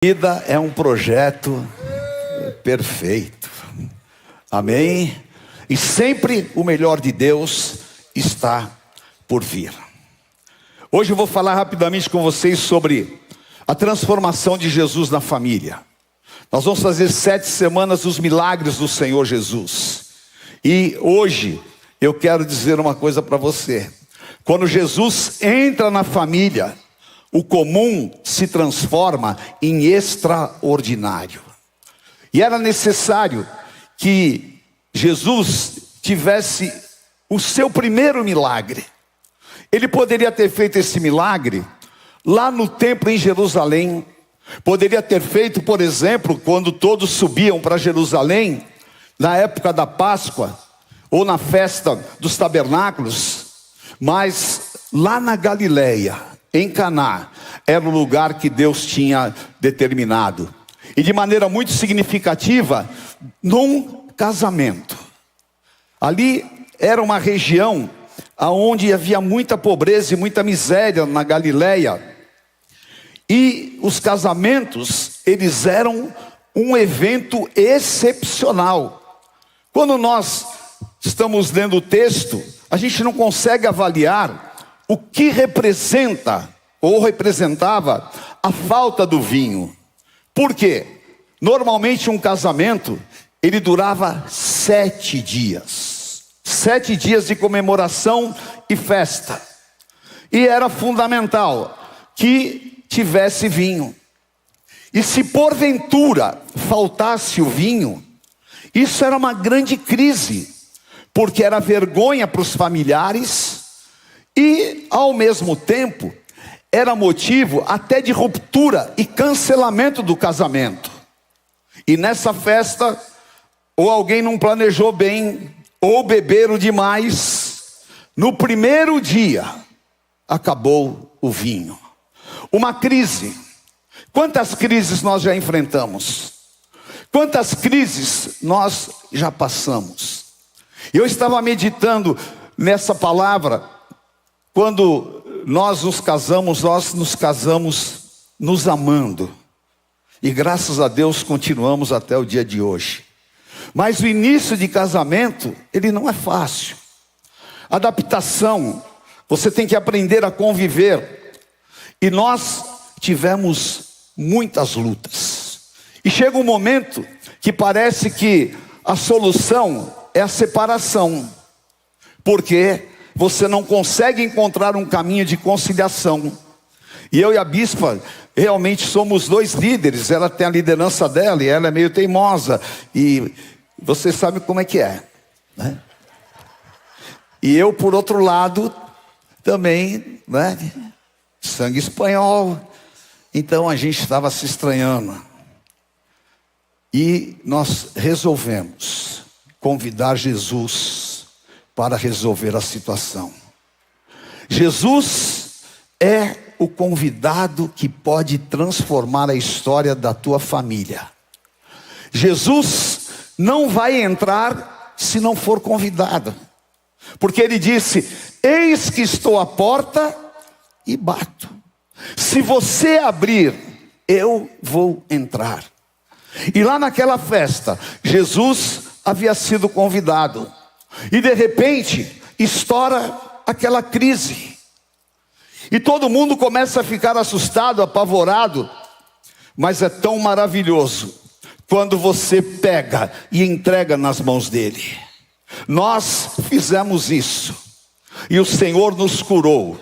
Vida é um projeto perfeito, amém? E sempre o melhor de Deus está por vir. Hoje eu vou falar rapidamente com vocês sobre a transformação de Jesus na família. Nós vamos fazer 7 semanas dos milagres do Senhor Jesus. E hoje eu quero dizer uma coisa para você. Quando Jesus entra na família, o comum se transforma em extraordinário. E era necessário que Jesus tivesse o seu primeiro milagre. Ele poderia ter feito esse milagre lá no templo em Jerusalém. Poderia ter feito, por exemplo, quando todos subiam para Jerusalém, na época da Páscoa, ou na festa dos tabernáculos. Mas lá na Galileia, em Caná, era o lugar que Deus tinha determinado. E de maneira muito significativa, num casamento. Ali era uma região onde havia muita pobreza e muita miséria na Galileia. E os casamentos, eles eram um evento excepcional. Quando nós estamos lendo o texto, a gente não consegue avaliar o que representa ou representava a falta do vinho. Por quê? Normalmente um casamento, ele durava 7 dias. 7 dias de comemoração e festa. E era fundamental que tivesse vinho. E se porventura faltasse o vinho, isso era uma grande crise, porque era vergonha para os familiares e, ao mesmo tempo, era motivo até de ruptura e cancelamento do casamento. E nessa festa, ou alguém não planejou bem, ou beberam demais, no primeiro dia, acabou o vinho. Uma crise. Quantas crises nós já enfrentamos? Quantas crises nós já passamos? Eu estava meditando nessa palavra. Quando nós nos casamos nos amando. E graças a Deus continuamos até o dia de hoje. Mas o início de casamento, ele não é fácil. Adaptação, você tem que aprender a conviver. E nós tivemos muitas lutas. E chega um momento que parece que a solução é a separação. Porque você não consegue encontrar um caminho de conciliação. E eu e a bispa realmente somos 2 líderes. Ela tem a liderança dela e ela é meio teimosa. E você sabe como é que é, né? E eu, por outro lado, também, né? Sangue espanhol. Então a gente estava se estranhando. E nós resolvemos convidar Jesus para resolver a situação. Jesus é o convidado que pode transformar a história da tua família. Jesus não vai entrar se não for convidado. Porque ele disse: eis que estou à porta e bato. Se você abrir, eu vou entrar. E lá naquela festa, Jesus havia sido convidado. E de repente, estoura aquela crise. E todo mundo começa a ficar assustado, apavorado. Mas é tão maravilhoso quando você pega e entrega nas mãos dele. Nós fizemos isso. E o Senhor nos curou.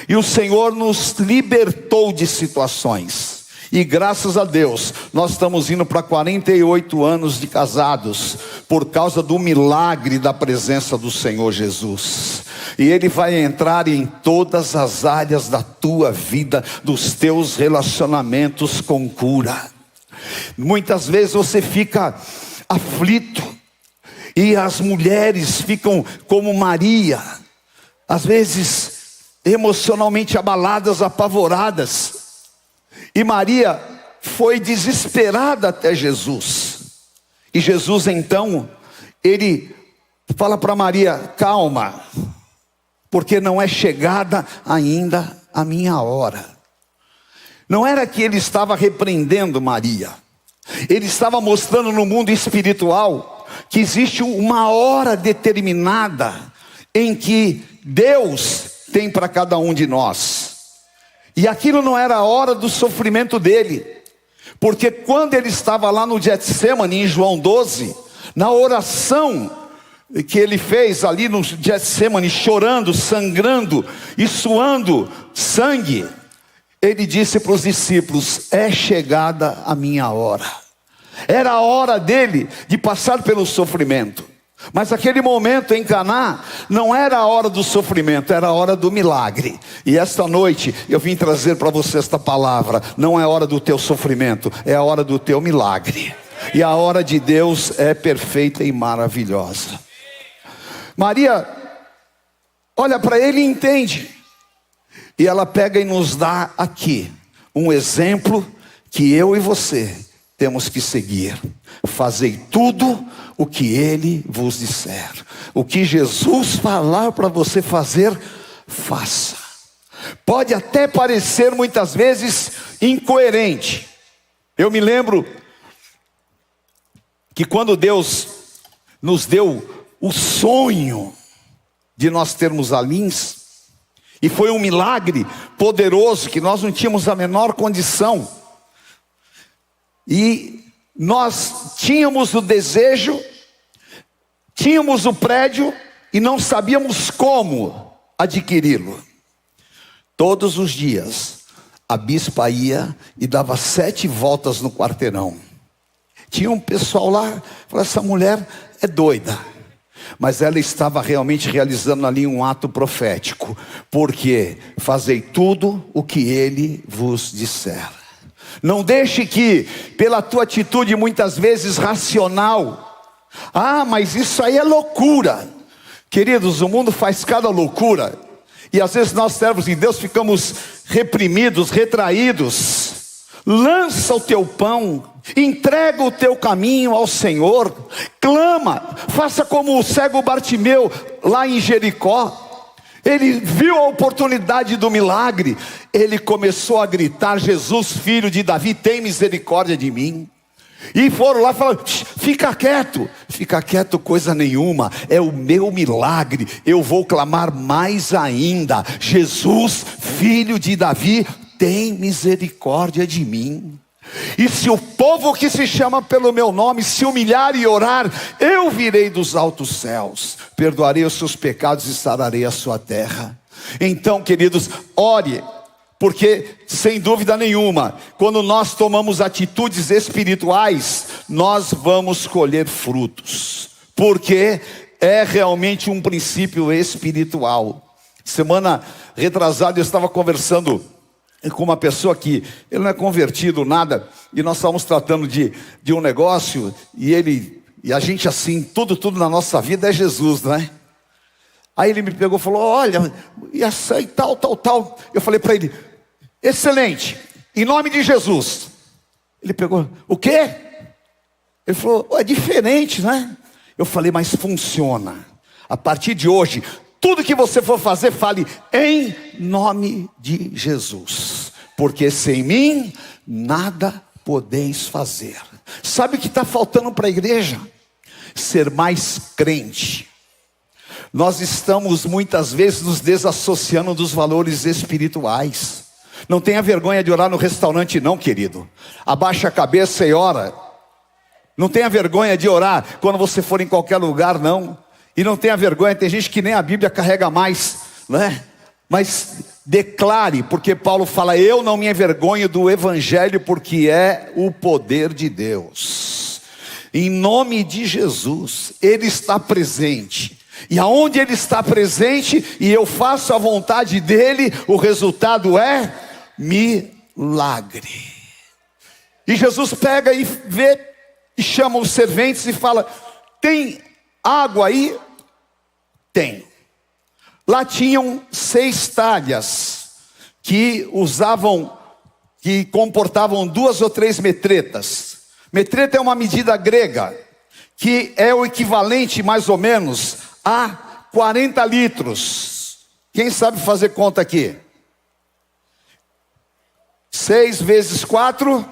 E o Senhor nos libertou de situações. E graças a Deus, nós estamos indo para 48 anos de casados, por causa do milagre da presença do Senhor Jesus. E Ele vai entrar em todas as áreas da tua vida, dos teus relacionamentos com cura. Muitas vezes você fica aflito, e as mulheres ficam como Maria, às vezes emocionalmente abaladas, apavoradas. E Maria foi desesperada até Jesus. E Jesus então, ele fala para Maria: calma, porque não é chegada ainda a minha hora. Não era que ele estava repreendendo Maria. Ele estava mostrando no mundo espiritual que existe uma hora determinada em que Deus tem para cada um de nós. E aquilo não era a hora do sofrimento dele. Porque quando ele estava lá no Getsemane, em João 12, na oração que ele fez ali no Getsemane, chorando, sangrando e suando sangue, ele disse para os discípulos: é chegada a minha hora. Era a hora dele de passar pelo sofrimento. Mas aquele momento em Caná não era a hora do sofrimento, era a hora do milagre. E esta noite eu vim trazer para você esta palavra: não é a hora do teu sofrimento, é a hora do teu milagre. E a hora de Deus é perfeita e maravilhosa. Maria olha para ele e entende. E ela pega e nos dá aqui um exemplo que eu e você temos que seguir. Fazei tudo o que ele vos disser. O que Jesus falar para você fazer, faça. Pode até parecer muitas vezes incoerente. Eu me lembro que quando Deus nos deu o sonho de nós termos a Lins, e foi um milagre poderoso que nós não tínhamos a menor condição, e nós tínhamos o desejo, tínhamos o prédio e não sabíamos como adquiri-lo. Todos os dias a bispa ia e dava 7 voltas no quarteirão. Tinha um pessoal lá, falava: essa mulher é doida. Mas ela estava realmente realizando ali um ato profético. Porque fazei tudo o que ele vos disser. Não deixe que, pela tua atitude muitas vezes racional, mas isso aí é loucura. Queridos, o mundo faz cada loucura. E às vezes nós, servos de Deus, ficamos reprimidos, retraídos. Lança o teu pão, entrega o teu caminho ao Senhor, clama, faça como o cego Bartimeu lá em Jericó. Ele viu a oportunidade do milagre, ele começou a gritar: Jesus, filho de Davi, tem misericórdia de mim. E foram lá e falaram: fica quieto coisa nenhuma, é o meu milagre, eu vou clamar mais ainda: Jesus, filho de Davi, tem misericórdia de mim. E se o povo que se chama pelo meu nome se humilhar e orar, eu virei dos altos céus, perdoarei os seus pecados e sararei a sua terra. Então, queridos, ore, porque sem dúvida nenhuma, quando nós tomamos atitudes espirituais, nós vamos colher frutos, porque é realmente um princípio espiritual. Semana retrasada eu estava conversando com uma pessoa que ele não é convertido nada, e nós estávamos tratando de um negócio, e a gente assim, tudo na nossa vida é Jesus, não é? Aí ele me pegou e falou: olha, e essa e tal. Eu falei para ele: excelente, em nome de Jesus. Ele pegou: o quê? Ele falou: é diferente, né? Eu falei: mas funciona. A partir de hoje, tudo que você for fazer, fale em nome de Jesus, porque sem mim nada podeis fazer. Sabe o que está faltando para a igreja? Ser mais crente. Nós estamos muitas vezes nos desassociando dos valores espirituais. Não tenha vergonha de orar no restaurante não, querido. Abaixa a cabeça e ora. Não tenha vergonha de orar quando você for em qualquer lugar, não. E não tenha vergonha, tem gente que nem a Bíblia carrega mais, né? Mas declare, porque Paulo fala: eu não me envergonho do Evangelho, porque é o poder de Deus. Em nome de Jesus, Ele está presente. E aonde Ele está presente, e eu faço a vontade dEle, o resultado é milagre. E Jesus pega e vê, e chama os serventes e fala: tem água aí? Tem. Lá tinham 6 talhas que comportavam 2 ou 3 metretas. Metreta é uma medida grega, que é o equivalente mais ou menos a 40 litros. Quem sabe fazer conta aqui? 6 vezes 4.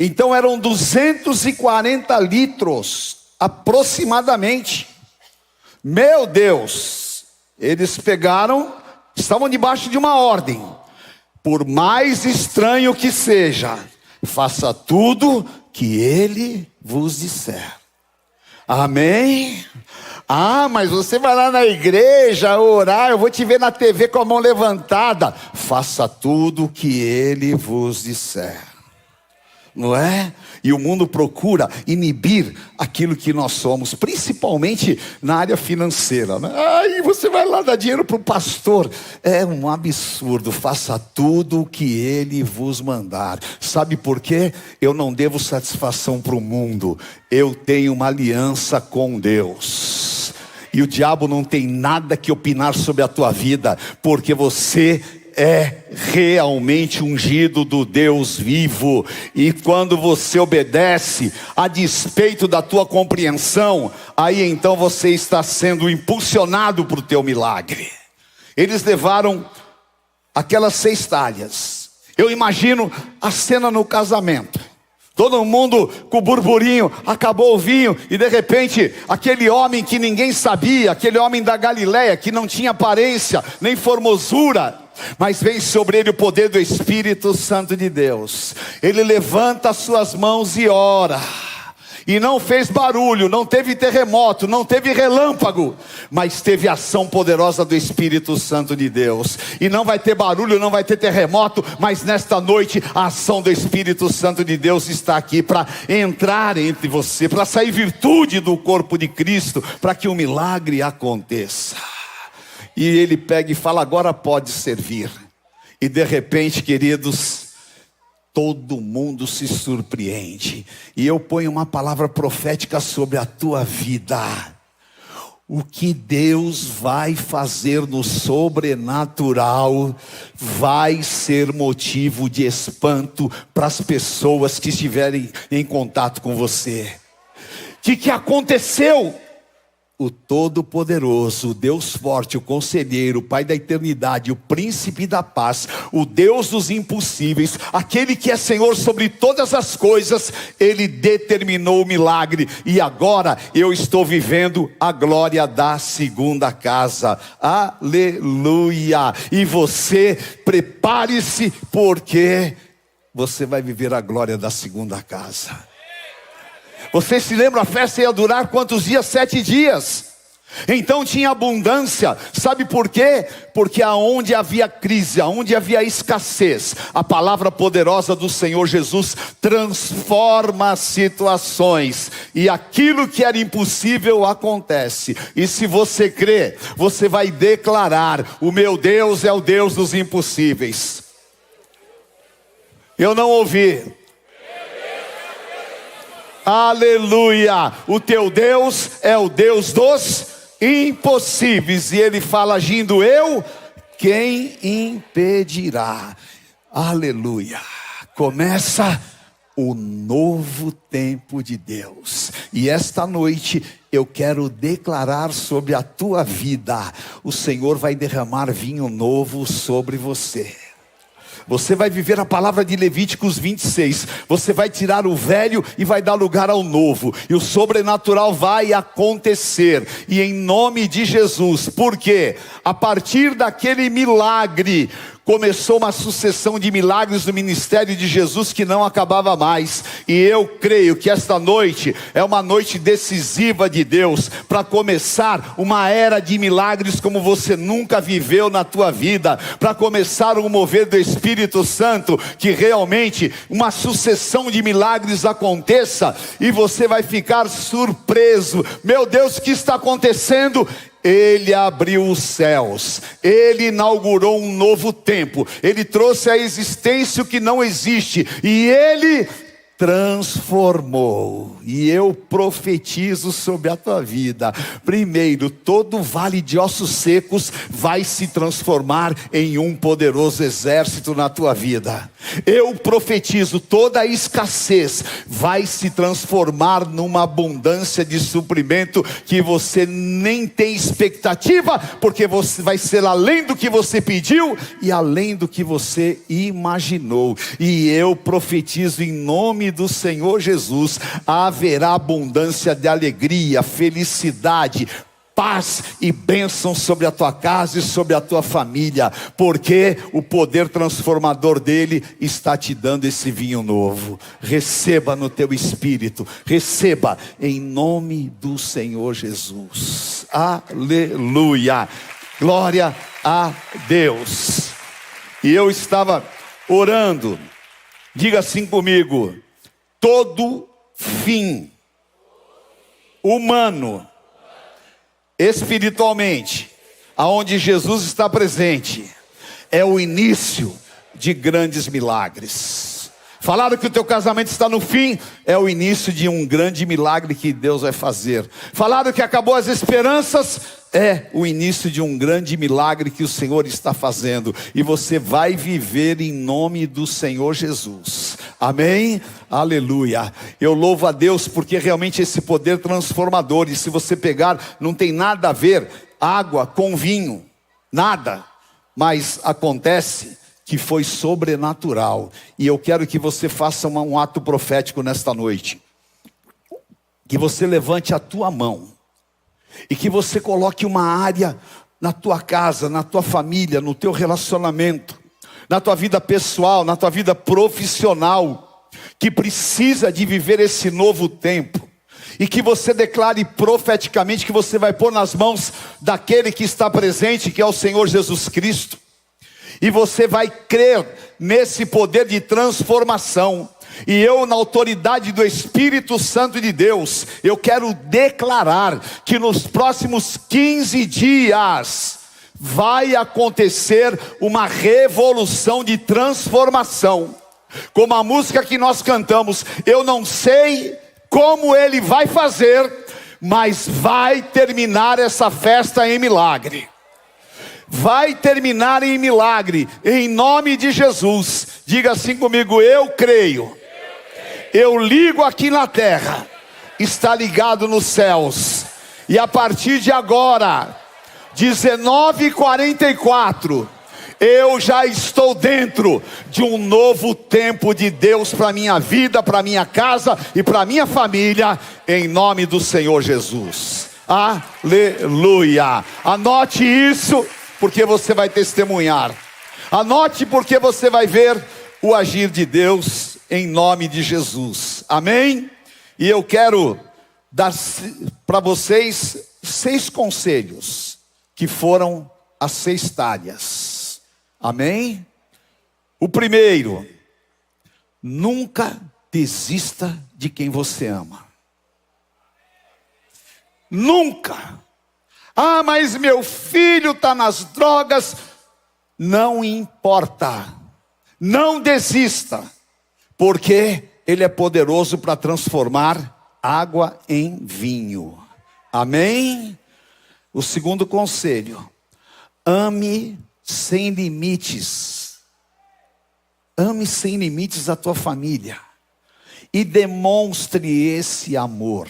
Então eram 240 litros, aproximadamente. Meu Deus! Eles pegaram, estavam debaixo de uma ordem. Por mais estranho que seja, faça tudo que ele vos disser. Amém? Ah, mas você vai lá na igreja orar, eu vou te ver na TV com a mão levantada. Faça tudo o que ele vos disser. Não é? E o mundo procura inibir aquilo que nós somos, principalmente na área financeira, né? Ai, você vai lá dar dinheiro para o pastor. É um absurdo. Faça tudo o que ele vos mandar. Sabe por quê? Eu não devo satisfação para o mundo. Eu tenho uma aliança com Deus. E o diabo não tem nada que opinar sobre a tua vida, porque você é realmente ungido do Deus vivo. E quando você obedece a despeito da tua compreensão, aí então você está sendo impulsionado para o teu milagre. Eles levaram aquelas 6 talhas. Eu imagino a cena no casamento. Todo mundo com o burburinho, acabou o vinho, e de repente, aquele homem que ninguém sabia, aquele homem da Galileia, que não tinha aparência, nem formosura, mas vem sobre ele o poder do Espírito Santo de Deus. Ele levanta as suas mãos e ora. E não fez barulho, não teve terremoto, não teve relâmpago, mas teve ação poderosa do Espírito Santo de Deus. E não vai ter barulho, não vai ter terremoto, mas nesta noite a ação do Espírito Santo de Deus está aqui para entrar entre você, para sair virtude do corpo de Cristo, para que o milagre aconteça. E ele pega e fala: agora pode servir. E de repente, queridos, todo mundo se surpreende. E eu ponho uma palavra profética sobre a tua vida. O que Deus vai fazer no sobrenatural vai ser motivo de espanto para as pessoas que estiverem em contato com você. O que aconteceu? O Todo-Poderoso, o Deus forte, o Conselheiro, o Pai da eternidade, o Príncipe da paz, o Deus dos impossíveis, aquele que é Senhor sobre todas as coisas, Ele determinou o milagre. E agora eu estou vivendo a glória da segunda casa. Aleluia! E você prepare-se, porque você vai viver a glória da segunda casa. Você se lembra, a festa ia durar quantos dias? 7 dias. Então tinha abundância. Sabe por quê? Porque aonde havia crise, aonde havia escassez, a palavra poderosa do Senhor Jesus transforma situações. E aquilo que era impossível acontece. E se você crê, você vai declarar: o meu Deus é o Deus dos impossíveis. Eu não ouvi. Aleluia! O teu Deus é o Deus dos impossíveis. E ele fala: agindo eu, quem impedirá? Aleluia! Começa o novo tempo de Deus. E esta noite eu quero declarar sobre a tua vida: o Senhor vai derramar vinho novo sobre você. Você vai viver a palavra de Levíticos 26. Você vai tirar o velho e vai dar lugar ao novo. E o sobrenatural vai acontecer. E em nome de Jesus. Porque a partir daquele milagre, começou uma sucessão de milagres no ministério de Jesus que não acabava mais. E eu creio que esta noite é uma noite decisiva de Deus, para começar uma era de milagres como você nunca viveu na tua vida, para começar um mover do Espírito Santo, que realmente uma sucessão de milagres aconteça, e você vai ficar surpreso. Meu Deus, o que está acontecendo? Ele abriu os céus, Ele inaugurou um novo tempo, Ele trouxe à existência o que não existe, e Ele transformou. E eu profetizo sobre a tua vida. Primeiro, todo vale de ossos secos vai se transformar em um poderoso exército na tua vida. Eu profetizo, toda a escassez vai se transformar numa abundância de suprimento que você nem tem expectativa, porque você vai ser além do que você pediu e além do que você imaginou. E eu profetizo em nome do Senhor Jesus, haverá abundância de alegria, felicidade, paz e bênção sobre a tua casa e sobre a tua família, porque o poder transformador dele está te dando esse vinho novo. Receba no teu espírito, receba em nome do Senhor Jesus. Aleluia, glória a Deus. E eu estava orando, diga assim comigo: todo fim humano, espiritualmente, aonde Jesus está presente, é o início de grandes milagres. Falaram que o teu casamento está no fim, é o início de um grande milagre que Deus vai fazer. Falaram que acabou as esperanças, é o início de um grande milagre que o Senhor está fazendo. E você vai viver em nome do Senhor Jesus. Amém? Aleluia. Eu louvo a Deus porque realmente esse poder transformador, e se você pegar, não tem nada a ver água com vinho, nada, mas acontece que foi sobrenatural. E eu quero que você faça um ato profético nesta noite, que você levante a tua mão e que você coloque uma área na tua casa, na tua família, no teu relacionamento, na tua vida pessoal, na tua vida profissional, que precisa de viver esse novo tempo. E que você declare profeticamente que você vai pôr nas mãos daquele que está presente, que é o Senhor Jesus Cristo. E você vai crer nesse poder de transformação. E eu, na autoridade do Espírito Santo de Deus, eu quero declarar que nos próximos 15 dias vai acontecer uma revolução de transformação. Como a música que nós cantamos, eu não sei como ele vai fazer, mas vai terminar essa festa em milagre. Vai terminar em milagre, em nome de Jesus. Diga assim comigo: eu creio. Eu ligo aqui na terra, está ligado nos céus. E a partir de agora, 19h44, eu já estou dentro de um novo tempo de Deus para a minha vida, para a minha casa e para a minha família, em nome do Senhor Jesus. Aleluia. Anote isso, porque você vai testemunhar. Anote, porque você vai ver o agir de Deus em nome de Jesus. Amém? E eu quero dar para vocês 6 conselhos, que foram as 6 talhas. Amém? O primeiro: nunca desista de quem você ama. Nunca. Ah, mas meu filho está nas drogas. Não importa. Não desista. Porque ele é poderoso para transformar água em vinho. Amém? O segundo conselho: ame sem limites. Ame sem limites a tua família. E demonstre esse amor.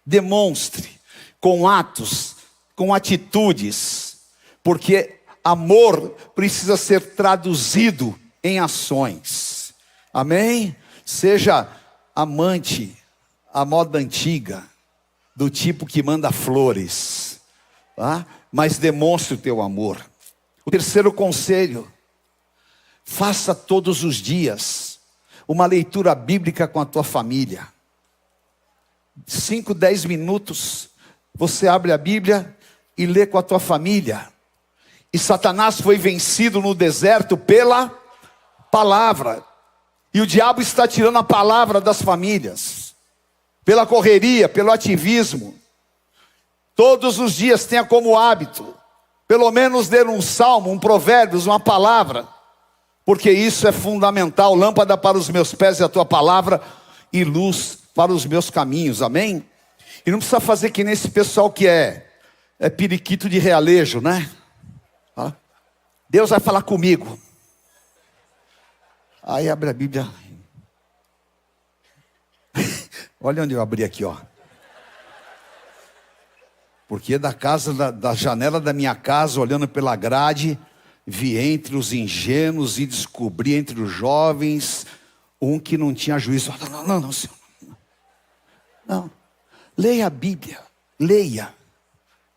Demonstre com atos, com atitudes. Porque amor precisa ser traduzido em ações. Amém? Seja amante à moda antiga, do tipo que manda flores, tá? Mas demonstre o teu amor. O terceiro conselho: faça todos os dias uma leitura bíblica com a tua família. 5, 10 minutos, você abre a Bíblia e lê com a tua família. E Satanás foi vencido no deserto pela palavra. E o diabo está tirando a palavra das famílias, pela correria, pelo ativismo. Todos os dias tenha como hábito, pelo menos ler um salmo, um provérbios, uma palavra. porque isso é fundamental. Lâmpada para os meus pés é a tua palavra e luz para os meus caminhos, amém? E não precisa fazer que nem esse pessoal que é periquito de realejo, né? Deus vai falar comigo. Aí abre a Bíblia. Olha onde eu abri aqui, ó. Porque da janela da minha casa, olhando pela grade, vi entre os ingênuos e descobri entre os jovens um que não tinha juízo. Não, Senhor. Não. Leia a Bíblia. Leia.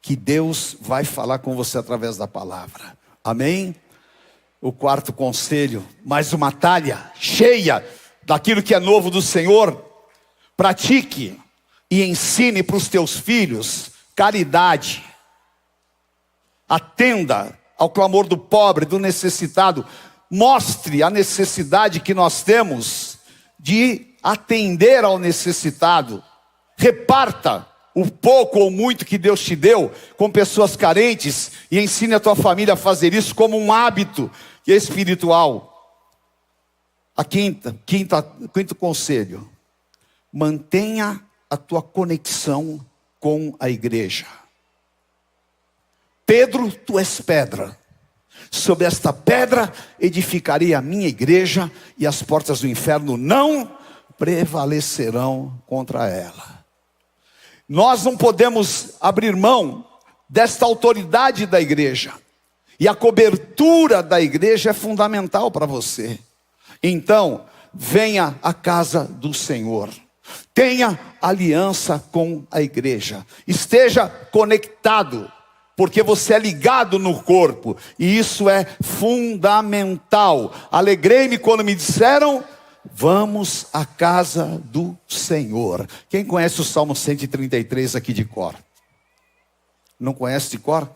Que Deus vai falar com você através da palavra. Amém? O quarto conselho, mais uma talha cheia daquilo que é novo do Senhor. Pratique e ensine para os teus filhos caridade. Atenda ao clamor do pobre, do necessitado. Mostre a necessidade que nós temos de atender ao necessitado. Reparta o pouco ou muito que Deus te deu com pessoas carentes e ensine a tua família a fazer isso como um hábito espiritual. Quinto conselho: mantenha a tua conexão com a igreja. Pedro, tu és pedra. Sobre esta pedra edificarei a minha igreja, e as portas do inferno não prevalecerão contra ela. Nós não podemos abrir mão desta autoridade da igreja. E a cobertura da igreja é fundamental para você. Então, venha à casa do Senhor. Tenha aliança com a igreja. Esteja conectado, porque você é ligado no corpo. E isso é fundamental. Alegrei-me quando me disseram: vamos à casa do Senhor. Quem conhece o Salmo 133 aqui de cor? Não conhece de cor?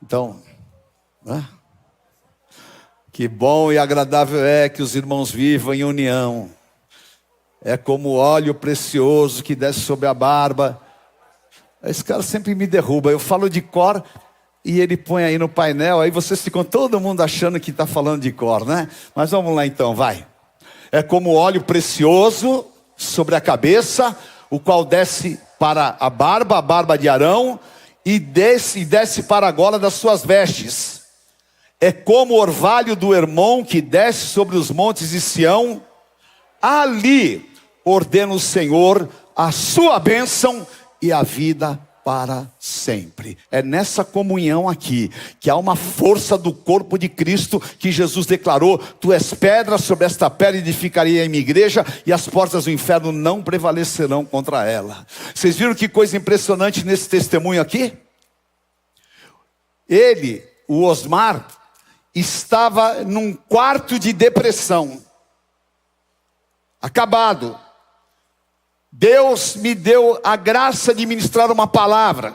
Então, que bom e agradável é que os irmãos vivam em união. É como óleo precioso que desce sobre a barba. Esse cara sempre me derruba. Eu falo de cor e ele põe aí no painel. Aí vocês ficam todo mundo achando que está falando de cor, né? Mas vamos lá então, vai. É como óleo precioso sobre a cabeça, o qual desce para a barba de Arão, e desce para a gola das suas vestes. É como o orvalho do Hermon que desce sobre os montes de Sião. Ali ordena o Senhor a sua bênção e a vida para sempre. É nessa comunhão aqui que há uma força do corpo de Cristo, que Jesus declarou: tu és pedra, sobre esta pedra edificarei a minha igreja, e as portas do inferno não prevalecerão contra ela. Vocês viram que coisa impressionante nesse testemunho aqui? Ele, o Osmar, estava num quarto de depressão, acabado. Deus me deu a graça de ministrar uma palavra.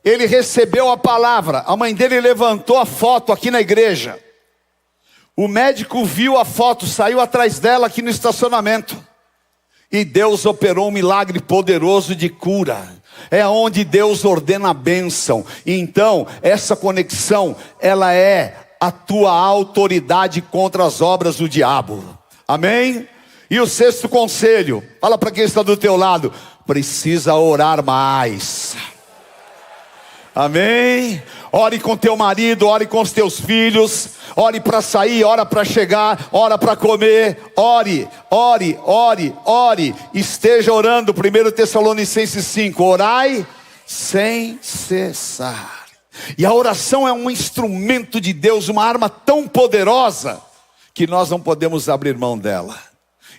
Ele recebeu a palavra. A mãe dele levantou a foto aqui na igreja. O médico viu a foto, saiu atrás dela aqui no estacionamento. E Deus operou um milagre poderoso de cura. É onde Deus ordena a bênção. Então, essa conexão, ela é a tua autoridade contra as obras do diabo. Amém? E o sexto conselho, fala para quem está do teu lado: precisa orar mais. Amém? Ore com teu marido, ore com os teus filhos, ore para sair, ore para chegar, ore para comer, ore. Esteja orando. 1 Tessalonicenses 5, orai sem cessar. E a oração é um instrumento de Deus, uma arma tão poderosa, que nós não podemos abrir mão dela.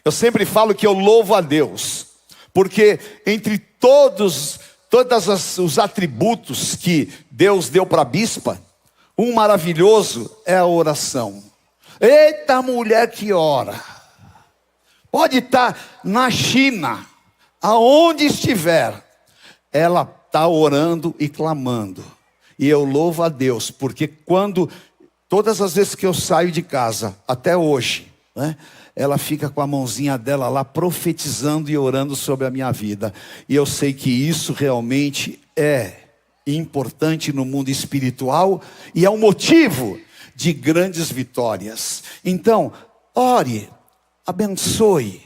Eu sempre falo que eu louvo a Deus, porque entre todos os atributos que Deus deu para a bispa, um maravilhoso é a oração. Eita mulher que ora. Pode estar na China, aonde estiver, ela está orando e clamando. E eu louvo a Deus, porque todas as vezes que eu saio de casa, até hoje, né, ela fica com a mãozinha dela lá profetizando e orando sobre a minha vida. E eu sei que isso realmente é importante no mundo espiritual, e é um motivo de grandes vitórias. Então, ore, abençoe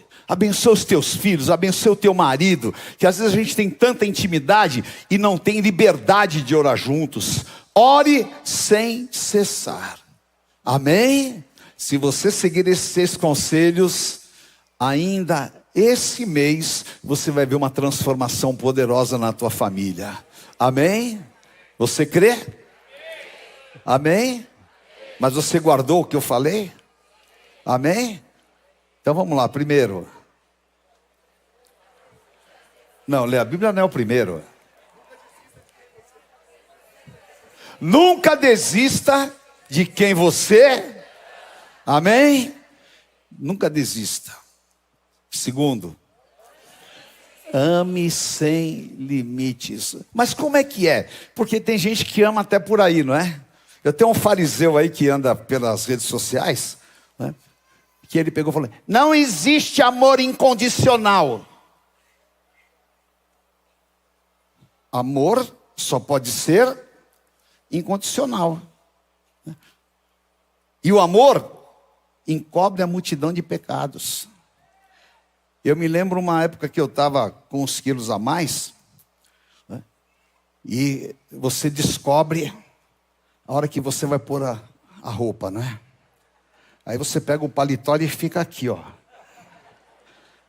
os teus filhos, abençoe o teu marido, que às vezes a gente tem tanta intimidade e não tem liberdade de orar juntos. Ore sem cessar. Amém? Se você seguir esses 6 conselhos, ainda esse mês você vai ver uma transformação poderosa na tua família. Amém? Você crê? Amém? Mas você guardou o que eu falei? Amém? Então vamos lá, primeiro. Não, ler a Bíblia não é o primeiro. Nunca desista de quem você... Amém? Nunca desista. Segundo, ame sem limites. Mas como é que é? Porque tem gente que ama até por aí, não é? Eu tenho um fariseu aí que anda pelas redes sociais, né? Que ele pegou e falou: não existe amor incondicional. Amor só pode ser incondicional. E o amor encobre a multidão de pecados. Eu me lembro uma época que eu estava com uns quilos a mais, né? E você descobre a hora que você vai pôr a roupa, né? Aí você pega o paletó e fica aqui, ó.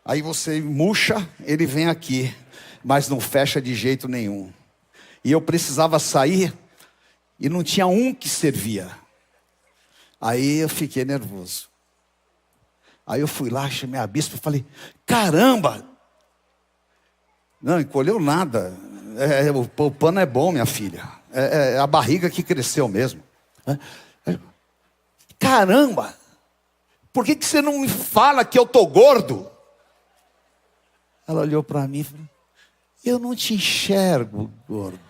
Aí você murcha, ele vem aqui, mas não fecha de jeito nenhum. E eu precisava sair e não tinha um que servia. Aí eu fiquei nervoso. Aí eu fui lá, chamei a bispa e falei: caramba! Não encolheu nada. O pano é bom, minha filha. É a barriga que cresceu mesmo. Caramba! Por que você não me fala que eu estou gordo? Ela olhou para mim e falou: eu não te enxergo gordo.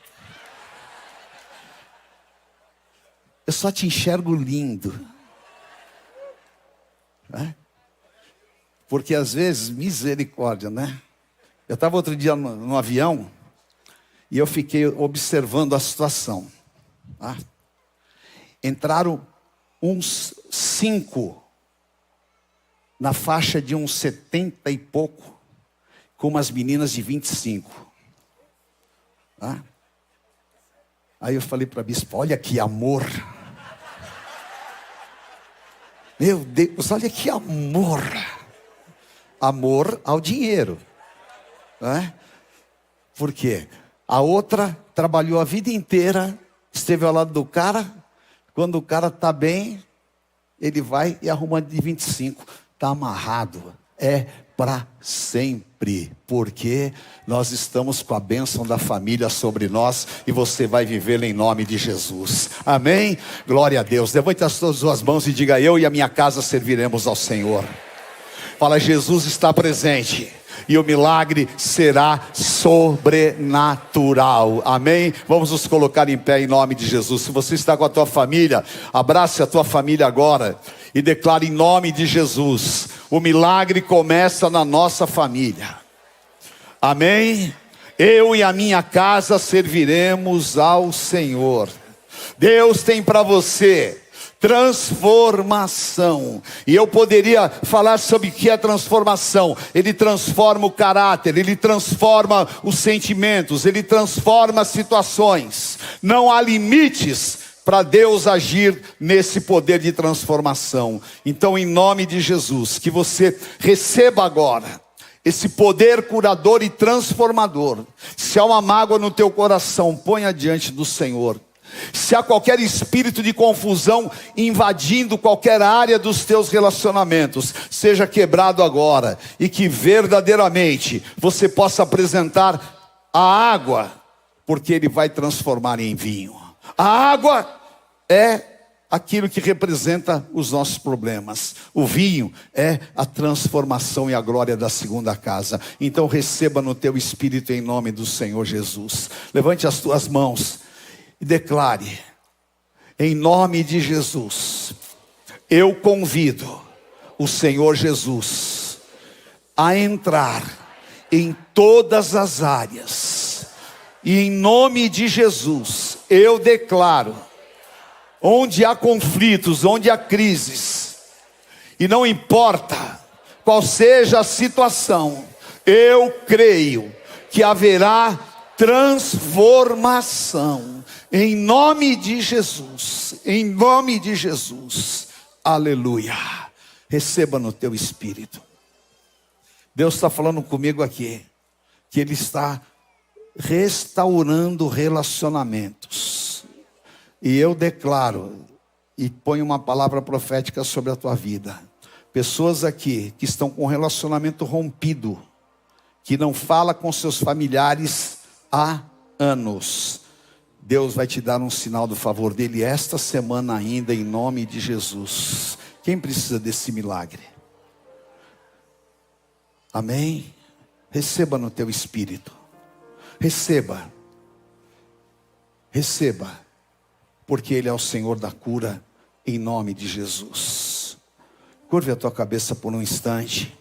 Eu só te enxergo lindo. Porque às vezes, misericórdia, né? Eu estava outro dia no avião e eu fiquei observando a situação. Tá? Entraram uns 5 na faixa de uns 70 e pouco, com umas meninas de 25. Tá? Aí eu falei para a bispa: olha que amor. Meu Deus, olha que amor. Amor ao dinheiro. Né? Por quê? A outra trabalhou a vida inteira, esteve ao lado do cara. Quando o cara está bem, ele vai e arruma de 25. Está amarrado. É para sempre. Porque nós estamos com a bênção da família sobre nós e você vai vivê-la em nome de Jesus. Amém? Glória a Deus. Levante as suas mãos e diga: eu e a minha casa serviremos ao Senhor. Fala: Jesus está presente e o milagre será sobrenatural. Amém? Vamos nos colocar em pé em nome de Jesus. Se você está com a tua família, abrace a tua família agora e declare em nome de Jesus: o milagre começa na nossa família. Amém? Eu e a minha casa serviremos ao Senhor. Deus tem para você transformação. E eu poderia falar sobre o que é transformação. Ele transforma o caráter, ele transforma os sentimentos, ele transforma as situações. Não há limites para Deus agir nesse poder de transformação. Então, em nome de Jesus, que você receba agora esse poder curador e transformador. Se há uma mágoa no teu coração, ponha diante do Senhor. Se há qualquer espírito de confusão invadindo qualquer área dos teus relacionamentos, seja quebrado agora, e que verdadeiramente você possa apresentar a água, porque Ele vai transformar em vinho. A água é aquilo que representa os nossos problemas. O vinho é a transformação e a glória da segunda casa. Então receba no teu espírito em nome do Senhor Jesus. Levante as tuas mãos e declare: em nome de Jesus, eu convido o Senhor Jesus a entrar em todas as áreas. E em nome de Jesus, eu declaro onde há conflitos, onde há crises, e não importa qual seja a situação, eu creio que haverá transformação, em nome de Jesus, em nome de Jesus, aleluia. Receba no teu espírito. Deus está falando comigo aqui, que Ele está restaurando relacionamentos, e eu declaro, e ponho uma palavra profética sobre a tua vida, pessoas aqui que estão com um relacionamento rompido, que não fala com seus familiares há anos, Deus vai te dar um sinal do favor dele esta semana ainda, em nome de Jesus. Quem precisa desse milagre? Amém? Receba no teu espírito. Receba. Receba. Porque Ele é o Senhor da cura, em nome de Jesus. Curve a tua cabeça por um instante.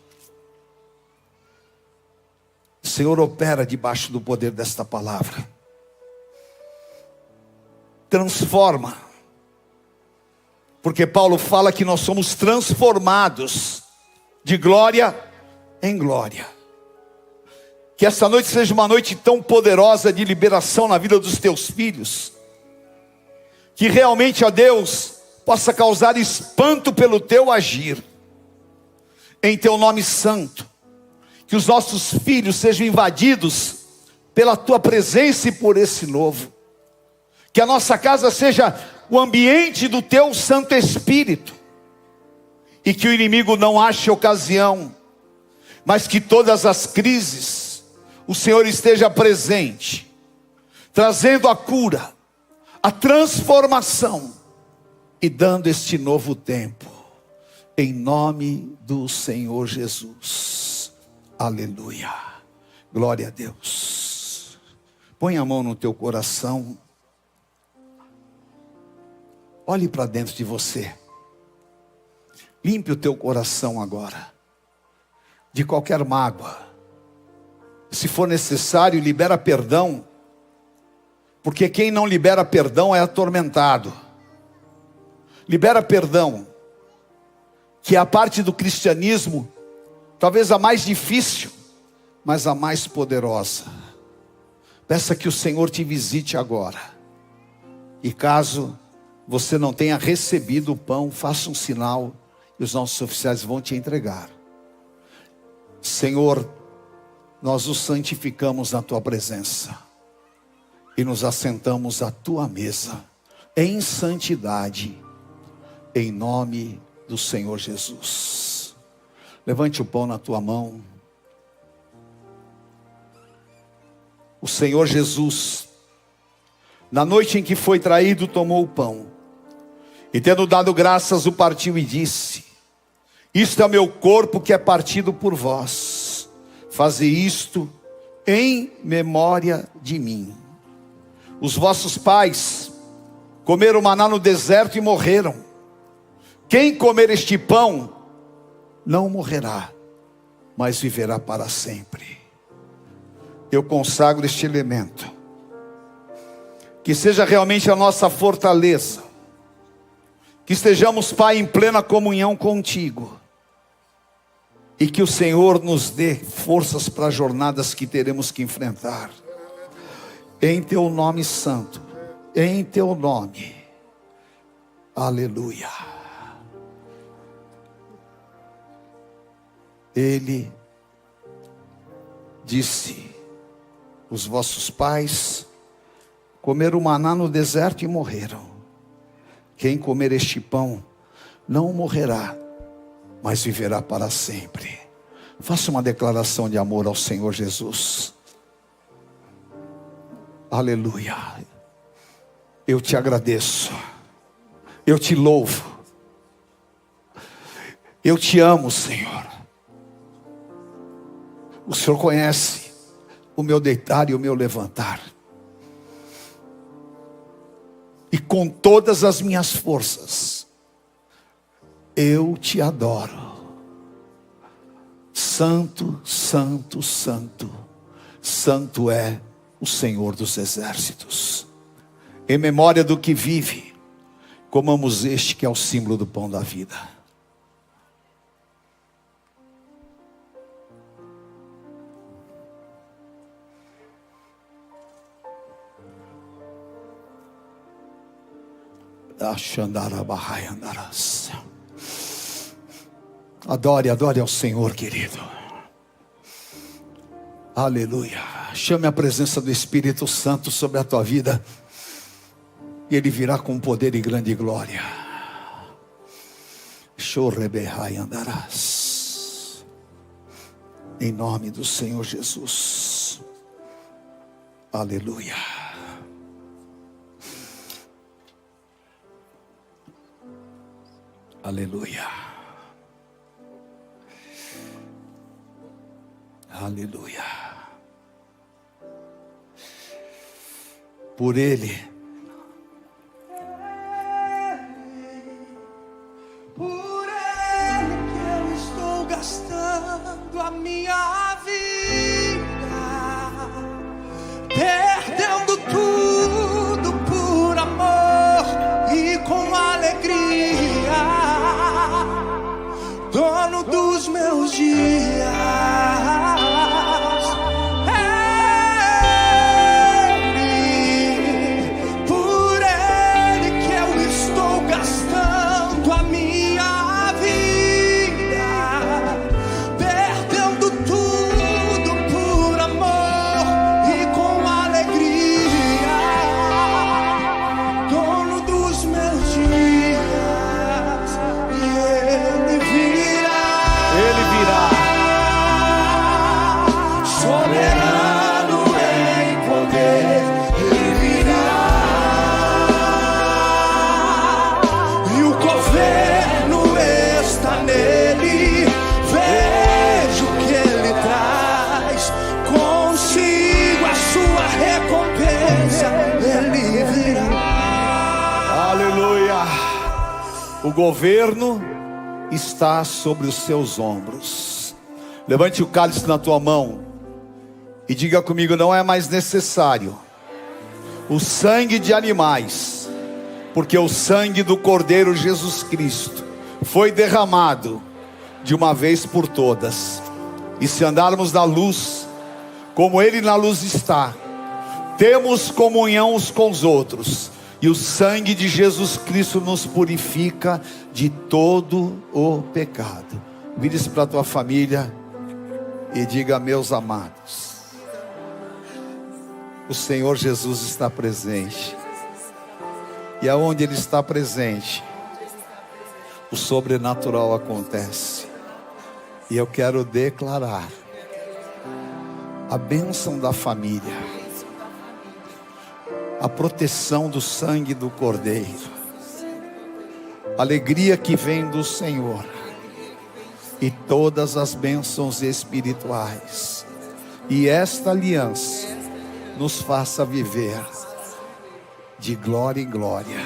O Senhor opera debaixo do poder desta palavra. Transforma. Porque Paulo fala que nós somos transformados de glória em glória. Que essa noite seja uma noite tão poderosa de liberação na vida dos teus filhos, que realmente, ó Deus, possa causar espanto pelo teu agir, em teu nome santo. Que os nossos filhos sejam invadidos pela tua presença e por esse novo. Que a nossa casa seja o ambiente do teu Santo Espírito, e que o inimigo não ache ocasião, mas que todas as crises, o Senhor esteja presente, trazendo a cura, a transformação, e dando este novo tempo, em nome do Senhor Jesus, aleluia, glória a Deus. Põe a mão no teu coração, olhe para dentro de você, limpe o teu coração agora, de qualquer mágoa. Se for necessário, libera perdão, porque quem não libera perdão é atormentado. Libera perdão, que é a parte do cristianismo, talvez a mais difícil, mas a mais poderosa. Peça que o Senhor te visite agora, e caso você não tenha recebido o pão, faça um sinal, e os nossos oficiais vão te entregar. Senhor, nós os santificamos na tua presença, e nos assentamos à tua mesa, em santidade, em nome do Senhor Jesus. Levante o pão na tua mão. O Senhor Jesus, na noite em que foi traído, tomou o pão, e tendo dado graças, o partiu e disse: isto é o meu corpo que é partido por vós, fazei isto em memória de mim. Os vossos pais comeram maná no deserto e morreram. Quem comer este pão não morrerá, mas viverá para sempre. Eu consagro este elemento, que seja realmente a nossa fortaleza, que estejamos, Pai, em plena comunhão contigo, e que o Senhor nos dê forças para as jornadas que teremos que enfrentar, em teu nome santo, em teu nome, aleluia. Ele disse: os vossos pais comeram maná no deserto e morreram. Quem comer este pão não morrerá, mas viverá para sempre. Faça uma declaração de amor ao Senhor Jesus. Aleluia. Eu te agradeço, eu te louvo, eu te amo, Senhor. O Senhor conhece o meu deitar e o meu levantar, e com todas as minhas forças eu te adoro. Santo, santo, santo, santo é o Senhor dos exércitos. Em memória do que vive, comamos este que é o símbolo do pão da vida. Adore, adore ao Senhor, querido. Aleluia. Chame a presença do Espírito Santo sobre a tua vida, e Ele virá com poder e grande glória. Chorrebehai andarás. Em nome do Senhor Jesus. Aleluia. Aleluia. Aleluia. Por Ele. Por Ele que eu estou gastando a minha vida, perdendo tudo por amor e com alegria, dono dos meus dias. O governo está sobre os seus ombros. Levante o cálice na tua mão e diga comigo: não é mais necessário o sangue de animais, porque o sangue do Cordeiro Jesus Cristo foi derramado de uma vez por todas. E se andarmos na luz, como Ele na luz está, temos comunhão uns com os outros. E o sangue de Jesus Cristo nos purifica de todo o pecado. Vire-se para a tua família e diga: meus amados, o Senhor Jesus está presente. E aonde Ele está presente, o sobrenatural acontece. E eu quero declarar a bênção da família, a proteção do sangue do Cordeiro, a alegria que vem do Senhor, e todas as bênçãos espirituais. E esta aliança nos faça viver de glória em glória,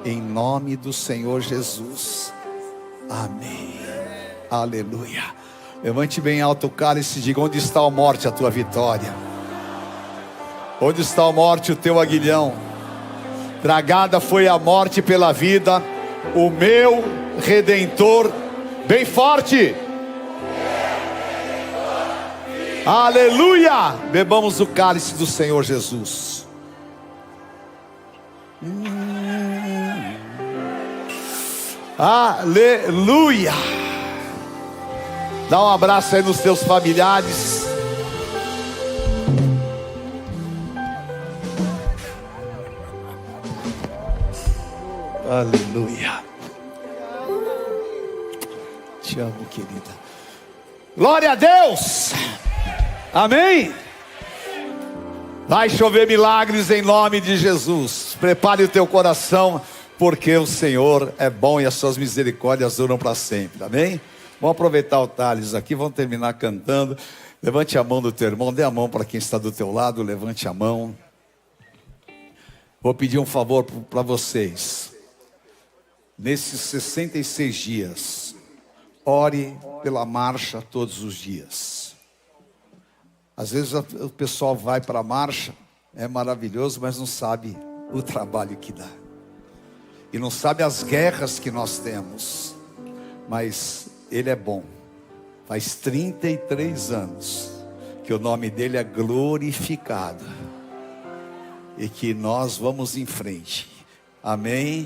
em nome do Senhor Jesus. Amém. Aleluia. Levante bem alto o cálice e diga: onde está a morte, a tua vitória? Onde está a morte, o teu aguilhão? Tragada foi a morte pela vida, o meu Redentor, bem forte. Aleluia! Bebamos o cálice do Senhor Jesus. Aleluia! Dá um abraço aí nos teus familiares. Aleluia. Te amo, querida. Glória a Deus. Amém. Vai chover milagres em nome de Jesus. Prepare o teu coração, porque o Senhor é bom e as suas misericórdias duram para sempre. Amém. Vamos aproveitar o Thales aqui, vamos terminar cantando. Levante a mão do teu irmão, dê a mão para quem está do teu lado, levante a mão. Vou pedir um favor para vocês. Nesses 66 dias, ore pela marcha todos os dias. Às vezes o pessoal vai para a marcha, é maravilhoso, mas não sabe o trabalho que dá. e não sabe as guerras que nós temos, mas Ele é bom. Faz 33 anos que o nome dele é glorificado, e que nós vamos em frente. Amém.